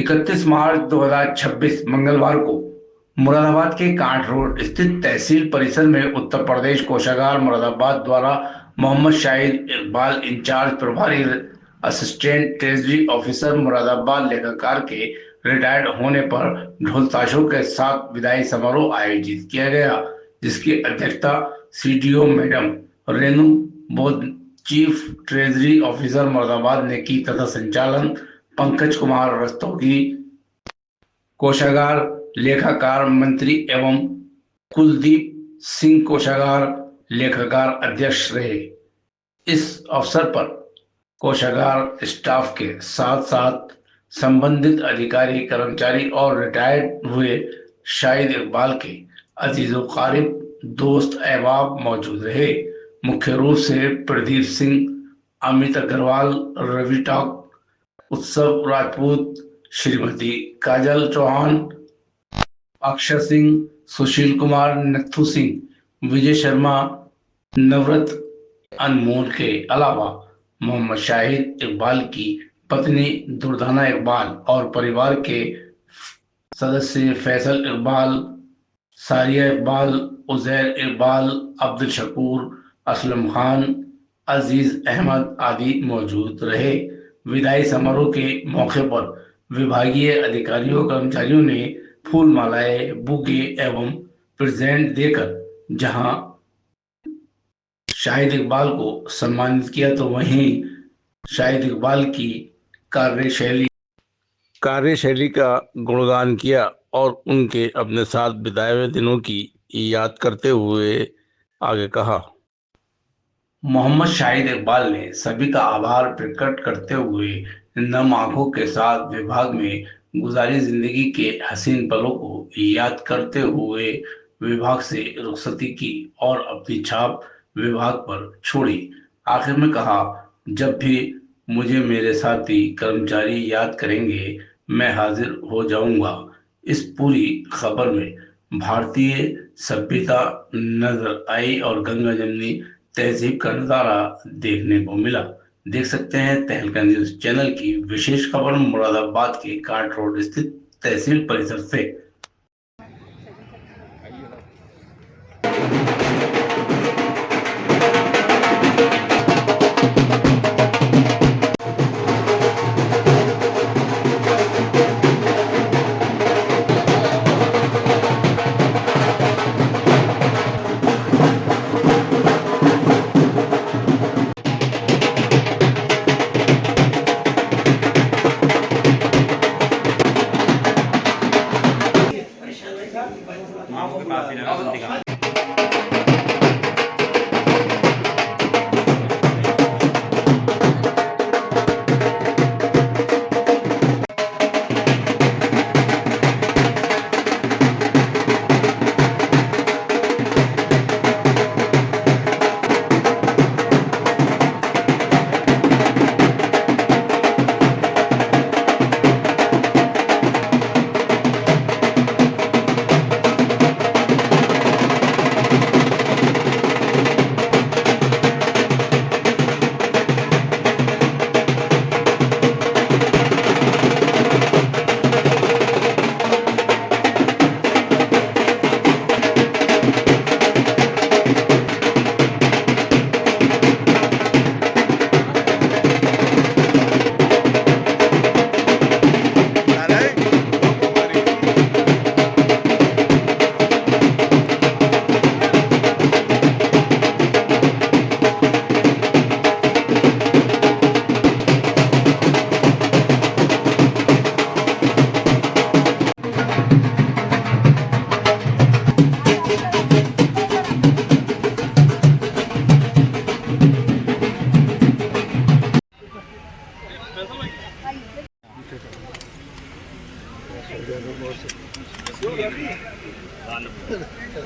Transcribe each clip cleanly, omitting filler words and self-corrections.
31 मार्च 2026 मंगलवार को मुरादाबाद के कांट रोड स्थित तहसील परिसर में उत्तर प्रदेश कोषागार मुरादाबाद द्वारा मोहम्मद शाहिद इकबाल इंचार्ज प्रभारी असिस्टेंट ट्रेजरी ऑफिसर मुरादाबाद लेखाकार के रिटायर्ड होने पर ढोल ताशों के साथ विदाई समारोह आयोजित किया गया, जिसकी अध्यक्षता सीडीओ मैडम रेणु बोध, चीफ ट्रेजरी ऑफिसर मुरादाबाद ने की तथा संचालन पंकज कुमार रस्तोगी, कोषागार लेखाकार मंत्री एवं कुलदीप सिंह कोषागार लेखाकार अध्यक्ष रहे। इस अवसर पर कोषागार स्टाफ के साथ साथ संबंधित अधिकारी, कर्मचारी और रिटायर्ड हुए शाहिद इकबाल के अजीजो कारिब, दोस्त, अहबाब मौजूद रहे। मुख्य रूप से प्रदीप सिंह, अमित अग्रवाल, रवि टॉक, उत्सव राजपूत, श्रीमती काजल चौहान, अक्षर सिंह, सुशील कुमार, नथु सिंह, विजय शर्मा, नवरत, अनमोल के अलावा मोहम्मद शाहिद इकबाल की पत्नी दुर्दाना इकबाल और परिवार के सदस्य फैसल इकबाल, सारिया इकबाल, उजैर इकबाल, अब्दुल शकूर, असलम खान, अजीज अहमद आदि मौजूद रहे। विदाई समारोह के मौके पर विभागीय अधिकारियों कर्मचारियों ने फूल मालाएं, बुके एवं प्रेजेंट देकर जहां शाहिद इकबाल को सम्मानित किया, तो वहीं शाहिद इकबाल की कार्यशैली का गुणगान किया और उनके अपने साथ बिताए हुए दिनों की याद करते हुए आगे कहा। मोहम्मद शाहिद इकबाल ने सभी का आभार प्रकट करते हुए नम आंखों के साथ विभाग में गुजारी जिंदगी के हसीन पलों को याद करते हुए विभाग से रुखसती की और अपनी छाप विभाग पर छोड़ी। आखिर में कहा, जब भी मुझे मेरे साथी कर्मचारी याद करेंगे, मैं हाजिर हो जाऊंगा। इस पूरी खबर में भारतीय सभ्यता नजर आई और गंगा जमनी तहजीब का नजारा देखने को मिला। देख सकते हैं तहलका न्यूज चैनल की विशेष खबर मुरादाबाद के कांट रोड स्थित तहसील परिसर से।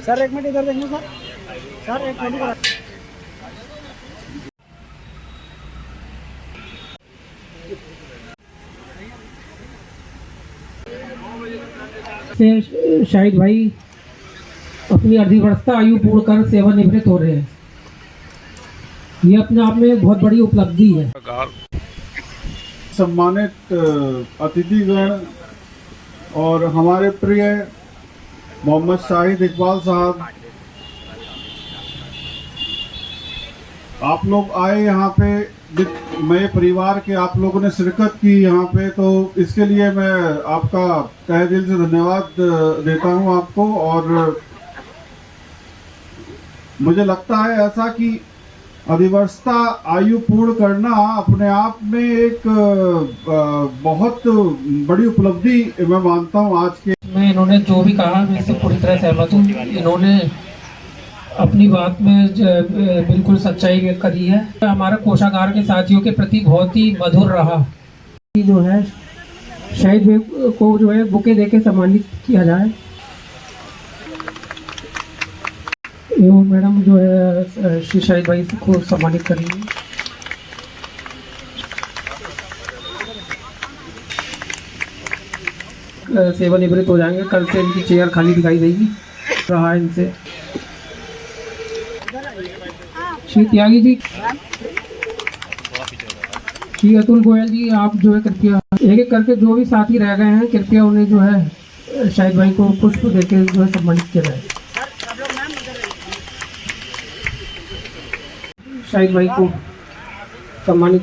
सर एक मिनट इधर देखना सर। सर एक मिनट से शाहिद भाई अपनी अर्धवर्षता आयु पूर्ण कर सेवानिवृत्त हो रहे हैं। ये अपने आप में बहुत बड़ी उपलब्धि है। सम्मानित अतिथिगण, और हमारे प्रिय मोहम्मद शाहिद इकबाल साहब, आप लोग आए यहाँ पे, मेरे परिवार के आप लोगों ने शिरकत की यहाँ पे, तो इसके लिए मैं आपका तहे दिल से धन्यवाद देता हूँ आपको। और मुझे लगता है ऐसा कि अधिवर्षता आयु पूर्ण करना अपने आप में एक बहुत बड़ी उपलब्धि मैं मानता हूँ आज के। मैं इन्होंने जो भी कहा मैं इससे पूरी तरह सहमत हूँ। इन्होंने अपनी बात में बिल्कुल सच्चाई व्यक्त करी है। हमारे कोषागार के साथियों के प्रति बहुत ही मधुर रहा। जो है शहीद को जो है बुके देके सम्मानित किया जाए। एवं मैडम जो है श्री शाहिद भाई को सम्मानित करेंगे। सेवानिवृत्त हो जाएंगे, कल से इनकी चेयर खाली दिखाई देगी। रहा इनसे श्री त्यागी जी, श्री अतुल गोयल जी, आप जो है कृपया एक एक करके जो भी साथी रह गए हैं कृपया उन्हें जो है शाहिद भाई को पुष्प देके जो है सम्मानित किया जाए। शाहिद भाई को सम्मानित।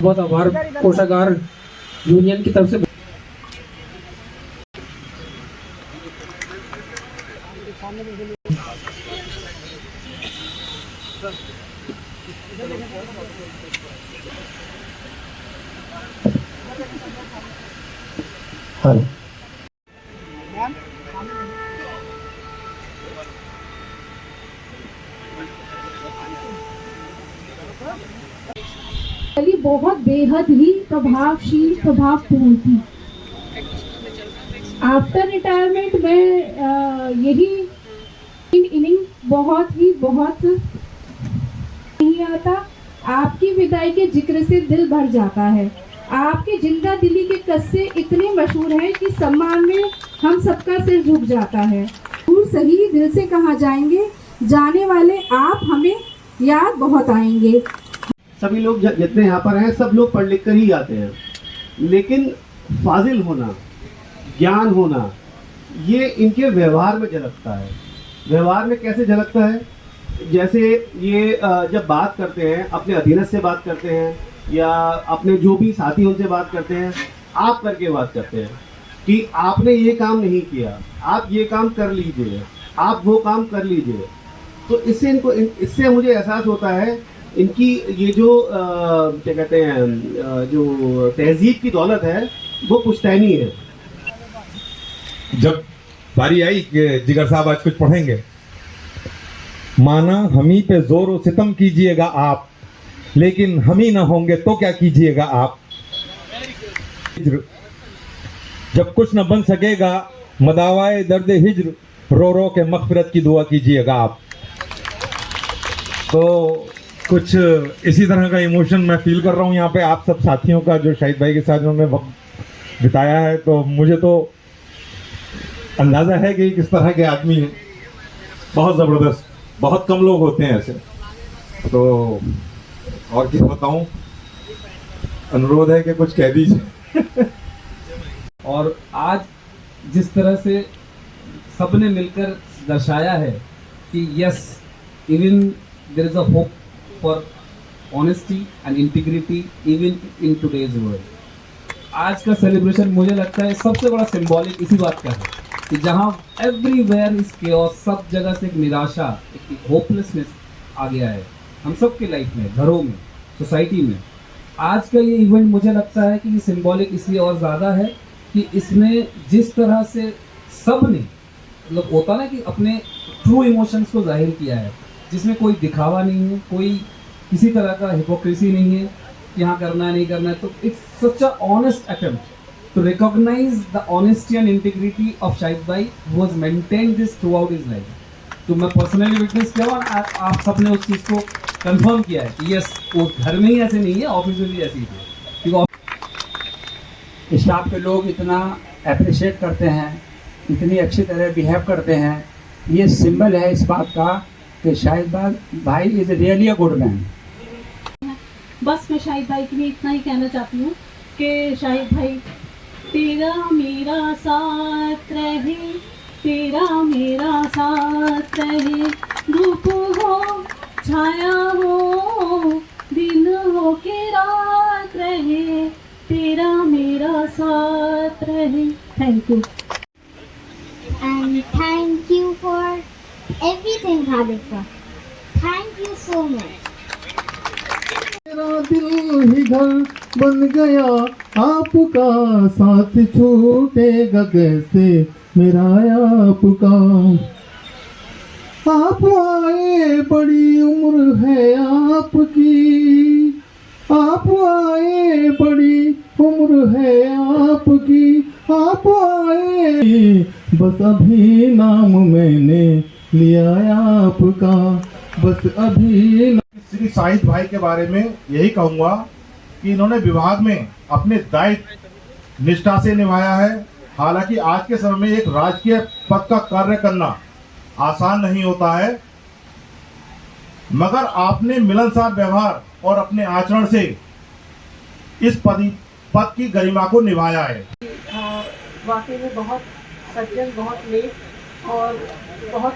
बहुत आभार कोषागार यूनियन की तरफ से। हाँ बहुत बेहद ही प्रभावपूर्ण थी। आफ्टर रिटायरमेंट में यही इनिंग बहुत नहीं आता। आपकी विदाई के जिक्र से दिल भर जाता है। आपके जिंदा दिली के किस्से इतने मशहूर हैं कि सम्मान में हम सबका सिर झुक जाता है। दूर सही दिल से कहा जाएंगे, जाने वाले आप हमें याद बहुत आएंगे। सभी लोग जितने यहाँ पर हैं सब लोग पढ़ लिख कर ही आते हैं, लेकिन फाजिल होना, ज्ञान होना, ये इनके व्यवहार में झलकता है। व्यवहार में कैसे झलकता है? जैसे ये जब बात करते हैं, अपने अधीनस्थ से बात करते हैं या अपने जो भी साथी उनसे बात करते हैं, आप करके बात करते हैं कि आपने ये काम नहीं किया, आप ये काम कर लीजिए, आप वो काम कर लीजिए। तो इससे मुझे एहसास होता है इनकी ये जो क्या कहते हैं जो तहजीब की दौलत है वो पुश्तैनी है। जब बारी आई कि जिगर साहब आज कुछ पढ़ेंगे, माना हमी पे जोर व सितम कीजिएगा आप, लेकिन हम ही ना होंगे तो क्या कीजिएगा आप। जब कुछ न बन सकेगा मदावाए दर्द हिज्र, रो रो के मग़फ़िरत की दुआ कीजिएगा आप। तो कुछ इसी तरह का इमोशन मैं फील कर रहा हूँ यहाँ पे आप सब साथियों का, जो शाहिद भाई के साथ उन्होंने वक्त बिताया है। तो मुझे तो अंदाज़ा है कि किस तरह के आदमी हैं, बहुत ज़बरदस्त। बहुत कम लोग होते हैं ऐसे। तो और क्या बताऊँ, अनुरोध है कि कुछ कह दीजिए। और आज जिस तरह से सबने मिलकर दर्शाया है कि yes, even there is a hope for honesty and integrity even in today's world. आज का सेलिब्रेशन मुझे लगता है सबसे बड़ा सिंबॉलिक इसी बात का है कि जहाँ एवरीवेयर इज केओस, सब जगह से एक निराशा, एक होपलेसनेस आ गया है हम सब के लाइफ में, घरों में, सोसाइटी में। आज का ये इवेंट मुझे लगता है कि ये सिंबॉलिक इसलिए और ज़्यादा है कि इसमें जिस तरह से सब ने, मतलब होता ना कि अपने ट्रू इमोशंस को जाहिर किया है, जिसमें कोई दिखावा नहीं है, कोई किसी तरह का हिपोक्रेसी नहीं है कि यहाँ करना है नहीं करना है। तो it's such a honest attempt to recognise the honesty and integrity of Shahid भाई, who has maintained this throughout his life. तो मैं पर्सनली विटनेस किया और आप सबने उस चीज़ को कंफर्म किया है कि यस वो घर में ही ऐसे नहीं है, ऑफिस में भी ऐसे ही थे, क्योंकि स्टाफ के लोग इतना अप्रिशिएट करते हैं, इतनी अच्छी तरह बिहेव करते हैं, ये सिंबल है इस बात का कि शाहिद भाई is really a good man. बस मैं शाहिद भाई के लिए इतना ही कहना चाहती हूँ कि शाहिद भाई तेरा मेरा साथ रहे, तेरा मेरा साथ रहे, धूप हो छाया हो दिन हो के रात रहे, तेरा मेरा साथ रहे। Thank you. And thank you for everything, Khalifa. Thank you so much. मेरा दिल ही घर बन गया, आपका साथ छूटेगा कैसे मेरा आपका। आप आए बड़ी उम्र है आपकी, आप आए बड़ी उम्र है आपकी, आप आए बस अभी नाम मैंने लिया आपका, बस अभी। श्री शाहिद भाई के बारे में यही कहूँगा कि इन्होंने विभाग में अपने दायित्व निष्ठा से निभाया है। हालांकि आज के समय में एक राजकीय पद का कार्य करना आसान नहीं होता है, मगर आपने मिलनसार व्यवहार और अपने आचरण से इस पद की गरिमा को निभाया है। वाकई में बहुत सज्जन, बहुत नेक और बहुत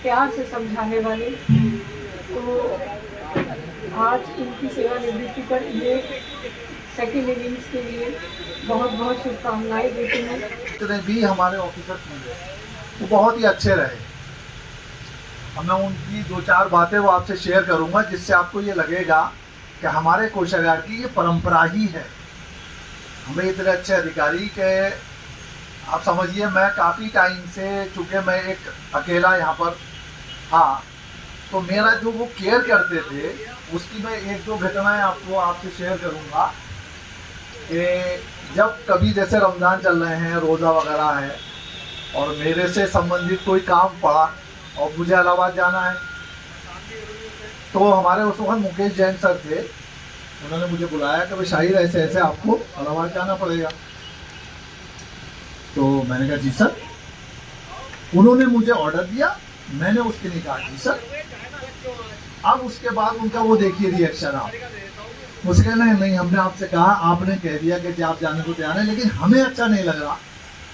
प्यार से समझाने वाले। तो आज इनकी सेवानिवृत्ति पर ये सेकेंड इनिंग्स के लिए बहुत बहुत शुभकामनाएं देती हूँ। जितने भी हमारे ऑफिसर्स मिले वो बहुत ही अच्छे रहे। मैं उनकी 2-4 बातें वो आपसे शेयर करूंगा जिससे आपको ये लगेगा कि हमारे कोषागार की ये परंपरा ही है। हमें इतने अच्छे अधिकारी के आप समझिए, मैं काफ़ी टाइम से, चूँकि मैं एक अकेला यहाँ पर था, तो मेरा जो वो केयर करते थे उसकी मैं 1-2 घटनाएं आपसे शेयर करूँगा कि जब कभी जैसे रमज़ान चल रहे हैं, रोज़ा वगैरह है और मेरे से संबंधित कोई काम पड़ा और मुझे इलाहाबाद जाना है, तो हमारे उस वक्त मुकेश जैन सर थे, उन्होंने मुझे बुलाया कि भाई शाहिद ऐसे ऐसे आपको इलाहाबाद जाना पड़ेगा। तो मैंने कहा जी सर। उन्होंने मुझे ऑर्डर दिया, मैंने उसके लिए कहा जी सर। अब उसके बाद उनका वो देखिए रिएक्शन, आप मुझसे कहना है नहीं, हमने आपसे कहा, आपने कह दिया कि आप जाने को तैयार हैं, लेकिन हमें अच्छा नहीं लग रहा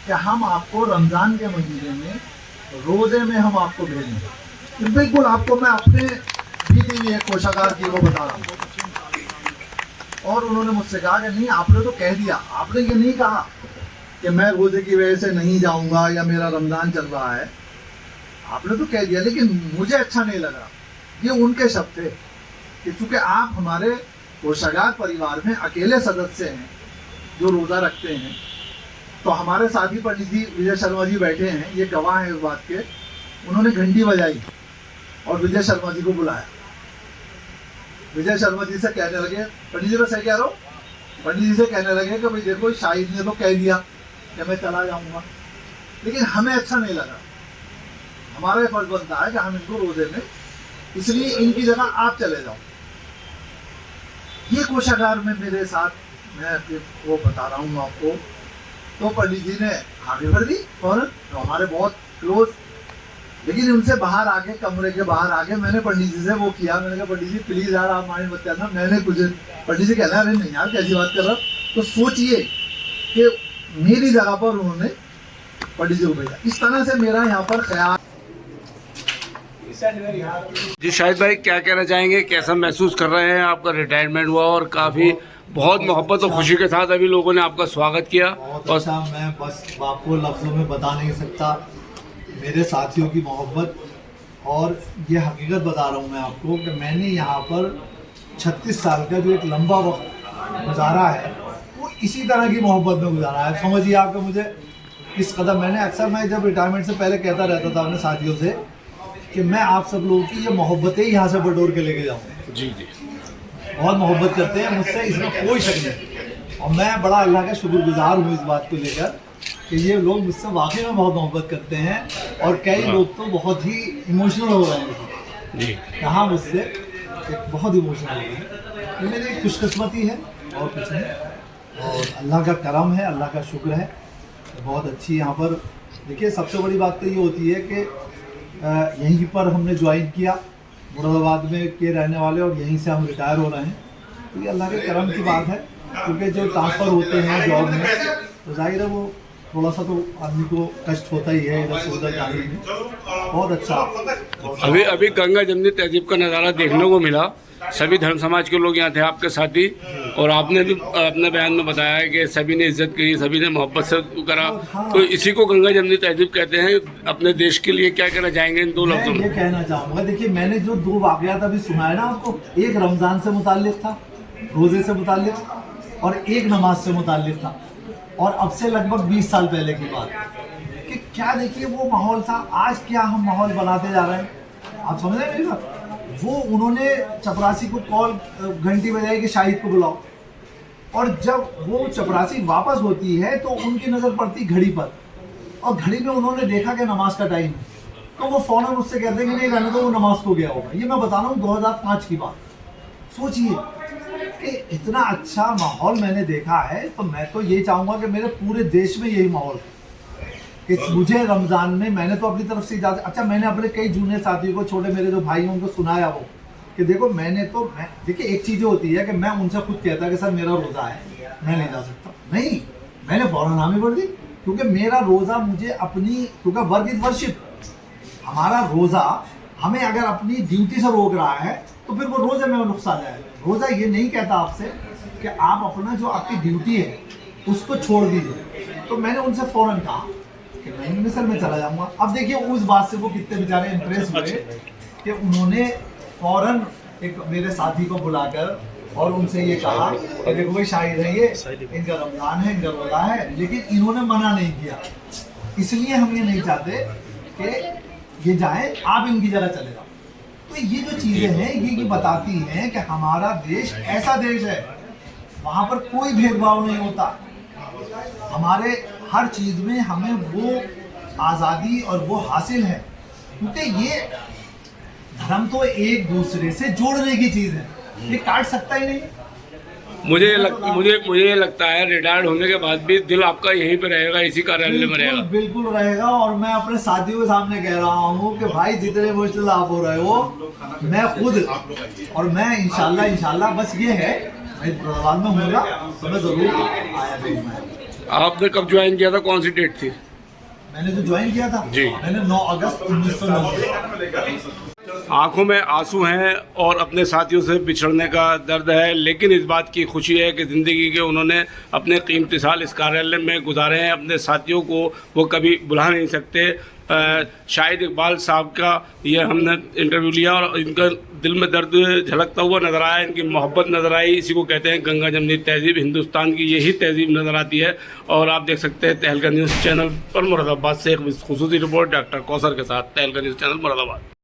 कि हम आपको रमज़ान के महीने में रोज़े में हम आपको भेजें। बिल्कुल आपको मैं अपने बीती हुई एक कोषागार की वो बता रहा हूँ। और उन्होंने मुझसे कहा कि नहीं, आपने तो कह दिया, आपने ये नहीं कहा कि मैं रोज़े की वजह से नहीं जाऊँगा या मेरा रमज़ान चल रहा है, आपने तो कह दिया, लेकिन मुझे अच्छा नहीं लगा। ये उनके शब्द थे कि चूँकि आप हमारे कोषागार परिवार में अकेले सदस्य हैं जो रोज़ा रखते हैं, तो हमारे साथी पंडित जी विजय शर्मा जी बैठे हैं, ये गवाह हैं इस बात के। उन्होंने घंटी बजाई और विजय शर्मा जी को बुलाया। विजय शर्मा जी से कहने लगे, पंडित जी मैं सही कह रहा हूँ, पंडित जी से कहने लगे कि भाई देखो शाहिद ने तो कह दिया कि मैं चला जाऊँगा, लेकिन हमें अच्छा नहीं लगा। हमारा ये फर्ज बनता है कि हम इनको रोज़े में, इसलिए इनकी जगह आप चले जाओ। ये कोषागार में मेरे साथ, मैं वो बता रहा हूँ आपको, तो पंडित जी ने आगे बढ़ दी फौरन, तो हमारे बहुत क्लोज, लेकिन उनसे बाहर आके, कमरे के बाहर आके मैंने पंडित जी से वो किया, मैंने कहा पंडित जी प्लीज़ यार आप माइंड मत करना, मैंने कुछ। पंडित जी कहना अरे नहीं यार कैसी बात कर रहा। तो सोचिए कि मेरी जगह पर उन्होंने पंडित जी को भेजा। इस तरह से मेरा यहाँ पर ख्याल। जी शाहिद भाई क्या कहना चाहेंगे, कैसा महसूस कर रहे हैं? आपका रिटायरमेंट हुआ और काफ़ी बहुत मोहब्बत और खुशी के साथ अभी लोगों ने आपका स्वागत किया। बहुत अच्छा, मैं बस आपको लफ्ज़ों में बता नहीं सकता मेरे साथियों की मोहब्बत। और ये हकीकत बता रहा हूँ मैं आपको कि मैंने यहाँ पर 36 साल का जो एक लंबा वक्त गुजारा है वो इसी तरह की मोहब्बत में गुजारा है। समझिए आपको मुझे किस कदर, मैंने अक्सर, मैं जब रिटायरमेंट से पहले कहता रहता था अपने साथियों से कि मैं आप सब लोगों की ये मोहब्बतें ही यहाँ से बटोर के लेके जाऊँगा। जी जी, बहुत मोहब्बत करते हैं मुझसे, इसमें कोई शक नहीं। और मैं बड़ा अल्लाह का शुक्रगुजार हूँ इस बात को लेकर कि ये लोग मुझसे वाकई में बहुत मोहब्बत करते हैं और कई लोग तो बहुत ही इमोशनल हो रहे हैं जी, कहा मुझसे बहुत इमोशनल हो रहे हैं। ये मेरी खुशकिस्मती है और कुछ नहीं, और अल्लाह का करम है, अल्लाह का शुक्र है। बहुत अच्छी यहाँ पर देखिए, सबसे बड़ी बात तो ये होती है कि यहीं पर हमने ज्वाइन किया, मुरादाबाद में के रहने वाले, और यहीं से हम रिटायर हो रहे हैं। तो ये अल्लाह के करम की बात है, क्योंकि जो ट्रांसफ़र होते हैं जॉब में तो जाहिर है वो थोड़ा सा तो आदमी को कष्ट होता ही है इधर से उधर जाने में। बहुत अच्छा। अभी गंगा जमुनी तहजीब का नज़ारा देखने को मिला। सभी धर्म समाज के लोग यहाँ थे आपके साथी, और आपने भी अपने बयान में बताया है कि सभी ने इज्जत की, सभी ने मोहब्बत से करा। तो इसी को गंगा जमुनी तहजीब कहते हैं। अपने देश के लिए क्या कहना चाहेंगे इन 2 लफ्ज़ों में? ये कहना चाहूँगा, देखिए मैंने जो 2 वाक़यात अभी सुनाया ना आपको, एक रमज़ान से मुताल्लिक़ था, रोज़े से मुताल्लिक़, और एक नमाज से मुताल्लिक़ था, और अब से लगभग 20 साल पहले की बात कि क्या देखिए वो माहौल था। आज क्या हम माहौल बनाते जा रहे हैं, आप समझ रहे हैं मेरी बात? वो उन्होंने चपरासी को कॉल घंटी बजाई कि शाहिद को बुलाओ, और जब वो चपरासी वापस होती है तो उनकी नज़र पड़ती घड़ी पर, और घड़ी में उन्होंने देखा कि नमाज का टाइम है, तो वो फ़ौरन उससे कहते हैं कि नहीं रहने दो, वो नमाज को गया होगा। ये मैं बता रहा हूँ 2005 की बात। सोचिए कि इतना अच्छा माहौल मैंने देखा है, तो मैं तो ये चाहूँगा कि मेरे पूरे देश में यही माहौल है कि मुझे रमज़ान में मैंने तो अपनी तरफ से इजाज़त, अच्छा मैंने अपने कई जूनियर साथियों को, छोटे मेरे जो भाई हैं उनको सुनाया वो कि देखो देखिए एक चीज़ होती है कि मैं उनसे खुद कहता कि सर मेरा रोज़ा है, मैं नहीं जा सकता, नहीं, मैंने फ़ौरन हामी भर दी, क्योंकि मेरा रोज़ा मुझे अपनी, क्योंकि वर्क इज़ वर्शिप, हमारा रोज़ा हमें अगर अपनी ड्यूटी से रोक रहा है तो फिर वो रोज़े में नुकसान जाएगा। रोज़ा ये नहीं कहता आपसे कि आप अपना जो आपकी ड्यूटी है उसको छोड़ दीजिए। तो मैंने उनसे फ़ौरन कहा कि नहीं सर मैं चला जाऊँगा। अब देखिए उस बात से वो कितने बेचारे इम्प्रेस हुए कि उन्होंने फ़ौरन एक मेरे साथी को बुलाकर और उनसे ये कहा कि देखो भाई शाहिद है ये, इनका रमज़ान है, इनका रोज़ा है, लेकिन इन्होंने मना नहीं किया, इसलिए हम ये नहीं चाहते कि ये जाए, आप इनकी जगह चले जाओ। तो ये जो चीज़ें हैं ये बताती हैं कि हमारा देश ऐसा देश है, वहाँ पर कोई भेदभाव नहीं होता। हमारे हर चीज़ में हमें वो आज़ादी और वो हासिल है, क्योंकि ये धर्म तो एक दूसरे से जोड़ने की चीज़ है, ये काट सकता ही नहीं। मुझे ये लगता है रिटायर्ड होने के बाद भी दिल आपका यहीं पे रहेगा, इसी कार्यालय में रहेगा। बिल्कुल रहेगा, और मैं अपने साथियों के सामने कह रहा हूँ कि भाई जितने इमोशनल आप हो रहे हो, मैं खुद और मैं इंशाल्लाह बस ये है मैं मुरादाबाद में होगा तो मैं ज़रूर आया देखूँगा। आपने कब ज्वाइन किया था, कौन सी डेट थी? मैंने जो ज्वाइन किया था जी, मैंने 9 अगस्त 1990। आंखों में आंसू हैं और अपने साथियों से बिछड़ने का दर्द है, लेकिन इस बात की खुशी है कि ज़िंदगी के उन्होंने अपने कीमती साल इस कार्यालय में गुजारे हैं। अपने साथियों को वो कभी भुला नहीं सकते। शाहिद इकबाल साहब का ये हमने इंटरव्यू लिया और इनका दिल में दर्द झलकता हुआ नज़र आया, इनकी मोहब्बत नज़र आई। इसी को कहते हैं गंगा जमुनी तहजीब, हिंदुस्तान की यही तहजीब नज़र आती है। और आप देख सकते हैं तहलका न्यूज़ चैनल पर मुरादाबाद से एक खुसूसी रिपोर्ट डॉक्टर कौसर के साथ, तहलका न्यूज़ चैनल मुरादाबाद।